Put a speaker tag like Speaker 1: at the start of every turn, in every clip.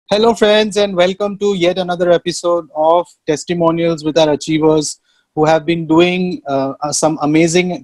Speaker 1: Hello, friends, and welcome to yet another episode of Testimonials with our achievers who have been doing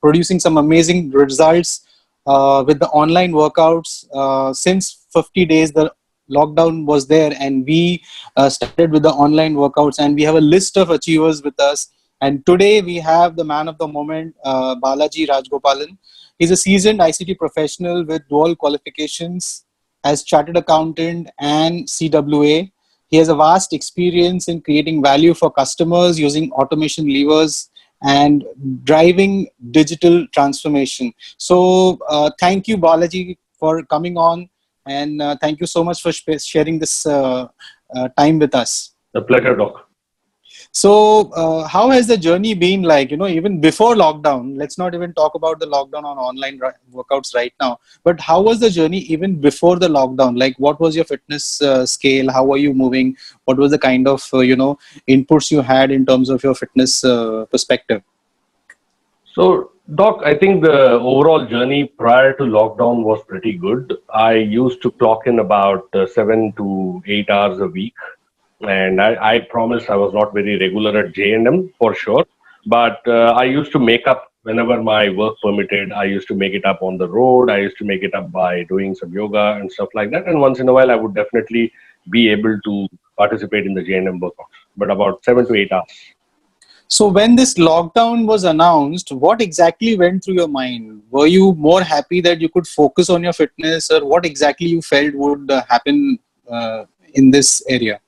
Speaker 1: producing some amazing results with the online workouts since 50 days. The lockdown was there, and we started with the online workouts, and we have a list of achievers with us. And today we have the man of the moment, Balaji Rajgopalan. He's a seasoned ICT professional with dual qualifications as chartered accountant and CWA. He has a vast experience in creating value for customers using automation levers and driving digital transformation. So, thank you, Balaji, for coming on, and thank you so much for sharing this time with us.
Speaker 2: The pleasure, Doc.
Speaker 1: So, how has the journey been like? Even before lockdown, let's not even talk about the lockdown on online workouts right now. But how was the journey even before the lockdown? Like, what was your fitness scale? How were you moving? What was the kind of inputs you had in terms of your fitness perspective?
Speaker 2: So, Doc, I think the overall journey prior to lockdown was pretty good. I used to clock in about 7 to 8 hours a week, and I promise I was not very regular at J&M for sure. But I used to make up whenever my work permitted. I used to make it up on the road. I used to make it up by doing some yoga and stuff like that. And once in a while, I would definitely be able to participate in the J&M workouts, but about 7 to 8 hours.
Speaker 1: So when this lockdown was announced, what exactly went through your mind? Were you more happy that you could focus on your fitness, or what exactly you felt would happen in this area?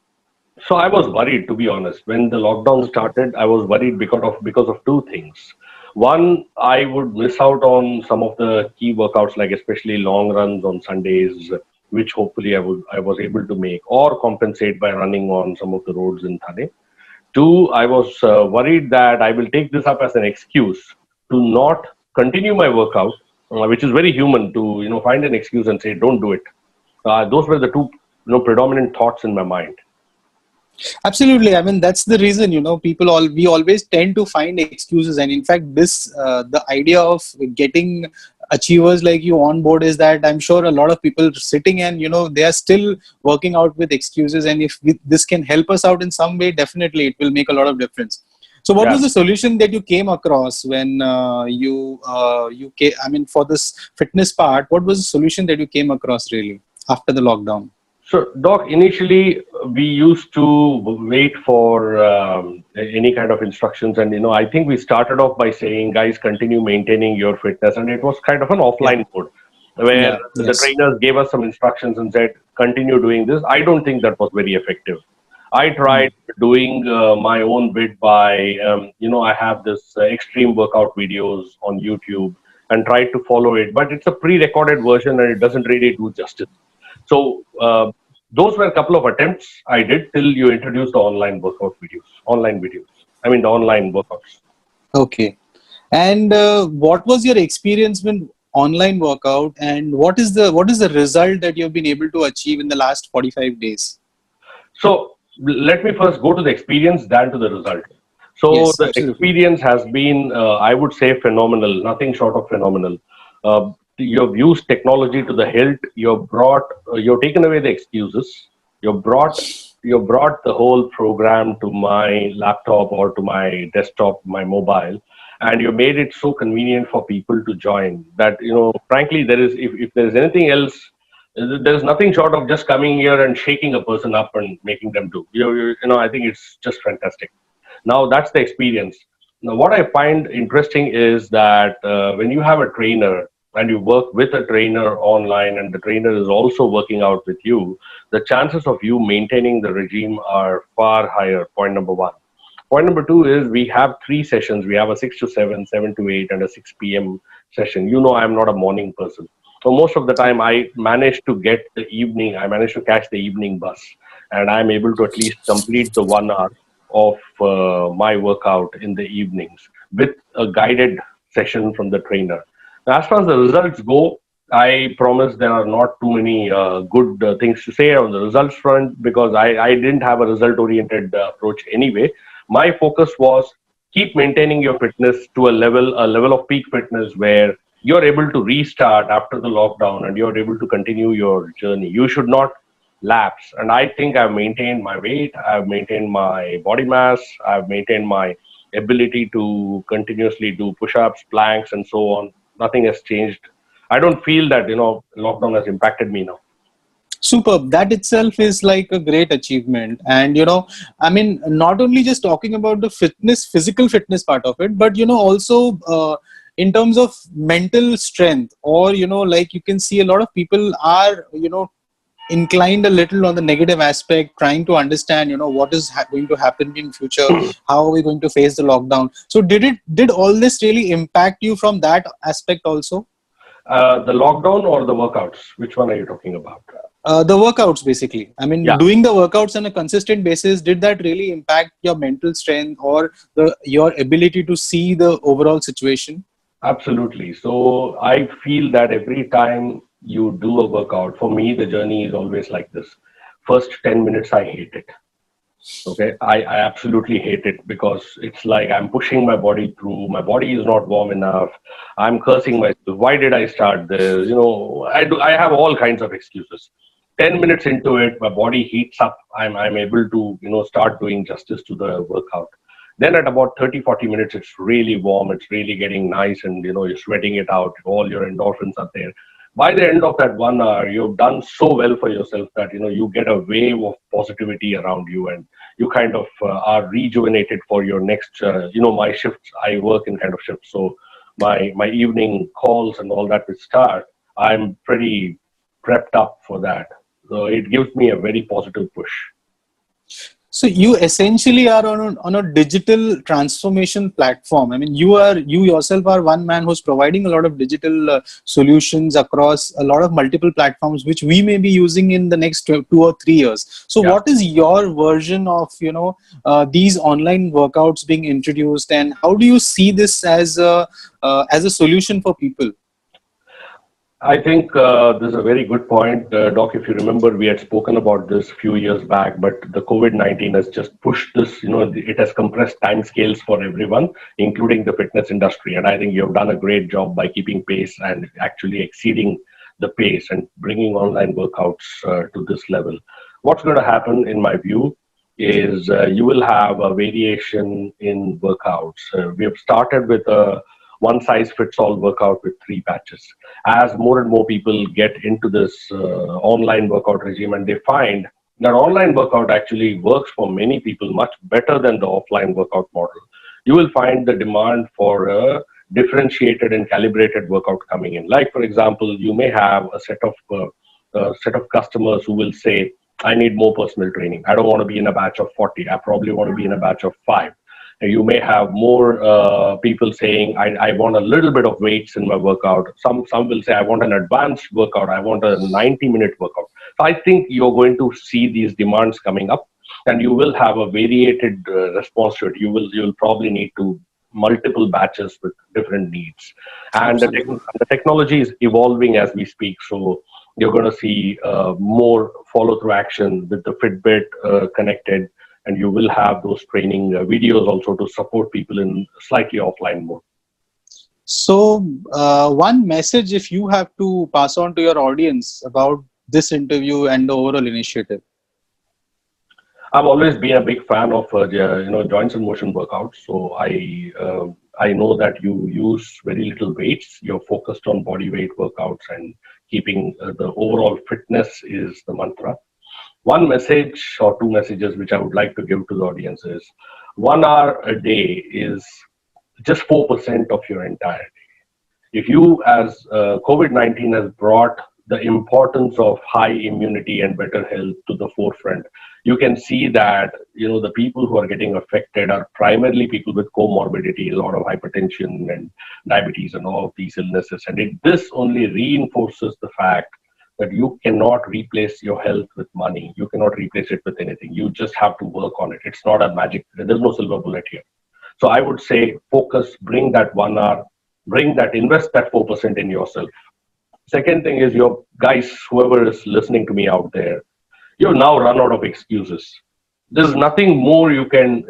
Speaker 2: So I was worried, to be honest. When the lockdown started, I was worried because of two things. One, I would miss out on some of the key workouts, like especially long runs on Sundays, which hopefully I was able to make or compensate by running on some of the roads in Thane. Two, I was worried that I will take this up as an excuse to not continue my workout, which is very human to find an excuse and say don't do it. Those were the two predominant thoughts in my mind.
Speaker 1: Absolutely. I mean, that's the reason, we always tend to find excuses. And in fact, the idea of getting achievers like you on board is that I'm sure a lot of people sitting and, they are still working out with excuses. And if this can help us out in some way, definitely it will make a lot of difference. So what
Speaker 2: Yeah.
Speaker 1: was the solution that you came across when I mean, for this fitness part, what was the solution that you came across really after the lockdown?
Speaker 2: So, Doc, initially we used to wait for any kind of instructions, and I think we started off by saying, "Guys, continue maintaining your fitness," and it was kind of an
Speaker 1: Yeah.
Speaker 2: offline mode where
Speaker 1: Yeah.
Speaker 2: the
Speaker 1: Yes.
Speaker 2: trainers gave us some instructions and said, "Continue doing this." I don't think that was very effective. I
Speaker 1: Mm.
Speaker 2: tried doing my own bit by, I have this extreme workout videos on YouTube and tried to follow it, but it's a pre-recorded version and it doesn't really do justice. So those were a couple of attempts I did till you introduced the online videos. I mean the online workouts.
Speaker 1: Okay. And what was your experience with online workout, and what is the result that you've been able to achieve in the last 45 days?
Speaker 2: So let me first go to the experience than to the result. So
Speaker 1: Yes,
Speaker 2: the
Speaker 1: absolutely.
Speaker 2: experience has been, I would say, phenomenal. Nothing short of phenomenal. You've used technology to the hilt. You've taken away the excuses. You brought, you brought the whole program to my laptop or to my desktop, my mobile, and you made it so convenient for people to join. That frankly, if there is anything else, there's nothing short of just coming here and shaking a person up and making them do. I think it's just fantastic. Now that's the experience. Now, what I find interesting is that when you have a trainer and you work with a trainer online and the trainer is also working out with you, the chances of you maintaining the regime are far higher. Point number one. Point number two is we have three sessions. We have a 6 to 7, 7 to 8, and a 6 p.m. session. I'm not a morning person. So most of the time I manage to I manage to catch the evening bus and I'm able to at least complete the 1 hour of my workout in the evenings with a guided session from the trainer. Now, as far as the results go, I promise there are not too many good things to say on the results front because I didn't have a result oriented approach anyway. My focus was keep maintaining your fitness to a level of peak fitness where you're able to restart after the lockdown and you're able to continue your journey. You should not laps. And I think I've maintained my weight, I've maintained my body mass, I've maintained my ability to continuously do push-ups, planks, and so on. Nothing has changed. I don't feel that, lockdown has impacted me now.
Speaker 1: Superb. That itself is like a great achievement. And, I mean, not only just talking about the fitness, physical fitness part of it, but, also in terms of mental strength, or, like you can see a lot of people are, inclined a little on the negative aspect, trying to understand, what is going to happen in future, how are we going to face the lockdown. So did all this really impact you from that aspect also?
Speaker 2: The lockdown or the workouts? Which one are you talking about?
Speaker 1: The workouts, basically. I mean,
Speaker 2: Yeah,
Speaker 1: doing the workouts on a consistent basis, did that really impact your mental strength or your ability to see the overall situation?
Speaker 2: absolutely. So I feel that every time you do a workout, for me, the journey is always like this. First 10 minutes, I hate it. Okay, I absolutely hate it because it's like I'm pushing my body through. My body is not warm enough. I'm cursing myself. Why did I start this? I have all kinds of excuses. 10 minutes into it, my body heats up. I'm able to start doing justice to the workout. Then at about 30-40 minutes, it's really warm. It's really getting nice, and you're sweating it out. All your endorphins are there. By the end of that 1 hour, you've done so well for yourself that you get a wave of positivity around you, and you kind of are rejuvenated for your next. My shifts. I work in kind of shifts, so my evening calls and all that will start. I'm pretty prepped up for that, so it gives me a very positive push.
Speaker 1: So you essentially are on a digital transformation platform. I mean, you yourself are one man who's providing a lot of digital solutions across a lot of multiple platforms, which we may be using in the next 2 or 3 years. So
Speaker 2: Yeah.
Speaker 1: what is your version of these online workouts being introduced, and how do you see this as a solution for people?
Speaker 2: I think this is a very good point, Doc. If you remember, we had spoken about this a few years back, but the COVID-19 has just pushed this. It has compressed timescales for everyone, including the fitness industry. And I think you have done a great job by keeping pace and actually exceeding the pace and bringing online workouts to this level. What's going to happen, in my view, is you will have a variation in workouts. We have started with a one size fits all workout with 3 batches. As more and more people get into this online workout regime, and they find that online workout actually works for many people much better than the offline workout model, you will find the demand for a differentiated and calibrated workout coming in. Like, for example, you may have a set of customers who will say, I need more personal training. I don't want to be in a batch of 40. I probably want to be in a batch of 5. You may have more people saying, I want a little bit of weights in my workout. Some will say, I want an advanced workout. I want a 90-minute workout. So I think you're going to see these demands coming up, and you will have a variated response to it. You will probably need to multiple batches with different needs, and
Speaker 1: Absolutely.
Speaker 2: the technology is evolving as we speak. So you're going to see more follow through action with the Fitbit connected, and you will have those training videos also to support people in slightly offline mode.
Speaker 1: So, one message if you have to pass on to your audience about this interview and the overall initiative.
Speaker 2: I've always been a big fan of joints and motion workouts. So I know that you use very little weights. You're focused on body weight workouts, and keeping the overall fitness is the mantra. One message or two messages which I would like to give to the audience is: 1 hour a day is just 4% of your entire day. If you, as COVID-19 has brought the importance of high immunity and better health to the forefront, you can see that the people who are getting affected are primarily people with comorbidity, a lot of hypertension and diabetes and all of these illnesses. And this only reinforces the fact that you cannot replace your health with money. You cannot replace it with anything. You just have to work on it. It's not a magic. There's no silver bullet here. So I would say focus, bring that 1 hour, invest that 4% in yourself. Second thing is, your guys, whoever is listening to me out there, you've now run out of excuses. There's nothing more you can,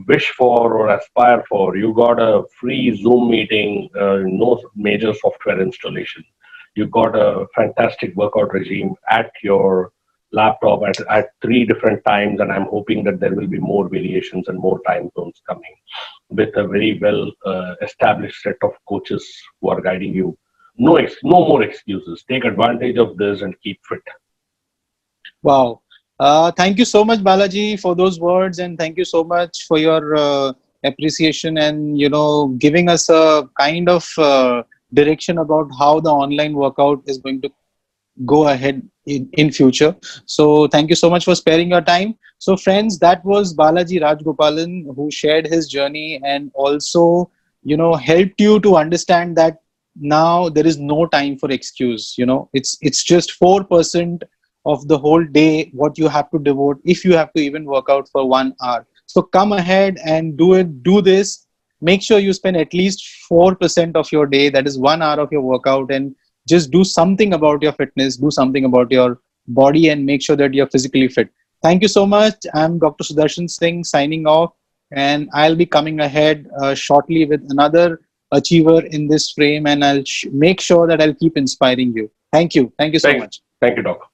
Speaker 2: wish for or aspire for. You got a free Zoom meeting, no major software installation. You got a fantastic workout regime at your laptop at 3 different times, and I'm hoping that there will be more variations and more time zones coming with a very well established set of coaches who are guiding you. No more excuses. Take advantage of this and keep fit.
Speaker 1: Wow. Thank you so much, Balaji, for those words, and thank you so much for your appreciation and giving us a kind of direction about how the online workout is going to go ahead in future. So thank you so much for sparing your time. So friends, that was Balaji Rajgopalan, who shared his journey and also helped you to understand that now there is no time for excuse. It's just 4% of the whole day what you have to devote if you have to even work out for 1 hour. So come ahead and do this. Make sure you spend at least 4% of your day, that is 1 hour of your workout, and just do something about your fitness, do something about your body, and make sure that you're physically fit. Thank you so much. I'm Dr. Sudarshan Singh signing off, and I'll be coming ahead shortly with another achiever in this frame, and I'll make sure that I'll keep inspiring you. Thank you. Thank you so
Speaker 2: Thanks.
Speaker 1: much.
Speaker 2: Thank you, Doc.